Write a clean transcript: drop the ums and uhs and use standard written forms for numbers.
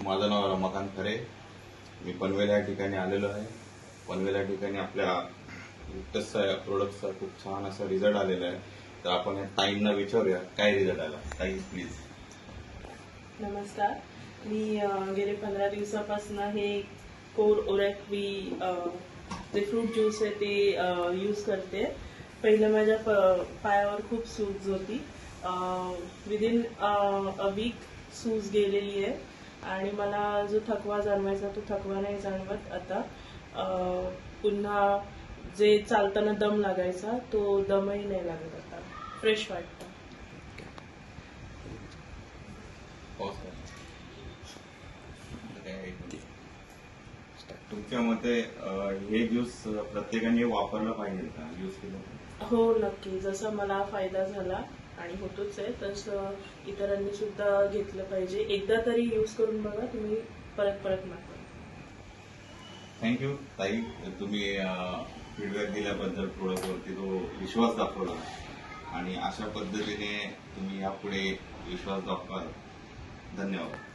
माझं नाव रमाकांत खरे. मी पनवेल या ठिकाणी आलेलो आहे. पनवेल या ठिकाणी आपल्या विक्टसचा प्रोडक्टचा खूप छान असा रिझल्ट आलेला आहे. तर आपण या ताईंना विचारूया काय रिझल्ट आला. ताई प्लीज. नमस्कार. मी गेले 15 दिवसापासून हे कोर ओरॅक्वी जे फ्रूट ज्यूस आहे ते यूज करते. पहिलं माझ्या पायावर खूप सूज होती. विदिन अ वीक सूज गेलेली आहे आणि मला जो थकवा जाणवायचा तो थकवा नाही जाणवत आता. पुन्हा जे चालताना दम लागायचा तो दमही नाही लागत आता. फ्रेश वाटतं. तुमच्या मते हे ज्यूस प्रत्येकाने वापरलं पाहिजे का? यूज केलं? हो, नक्की. जसा मला फायदा झाला आणि होतोच आहे तसं इतरांनी सुद्धा घेतलं पाहिजे. एकदा तरी यूज करून बघा, तुम्ही परत परत मागवा. थँक्यू ताई, तुम्ही फीडबॅक दिल्याबद्दल, प्रोडक्टवरती तो विश्वास दाखवला आणि अशा पद्धतीने तुम्ही यापुढे विश्वास दाखवाल. धन्यवाद.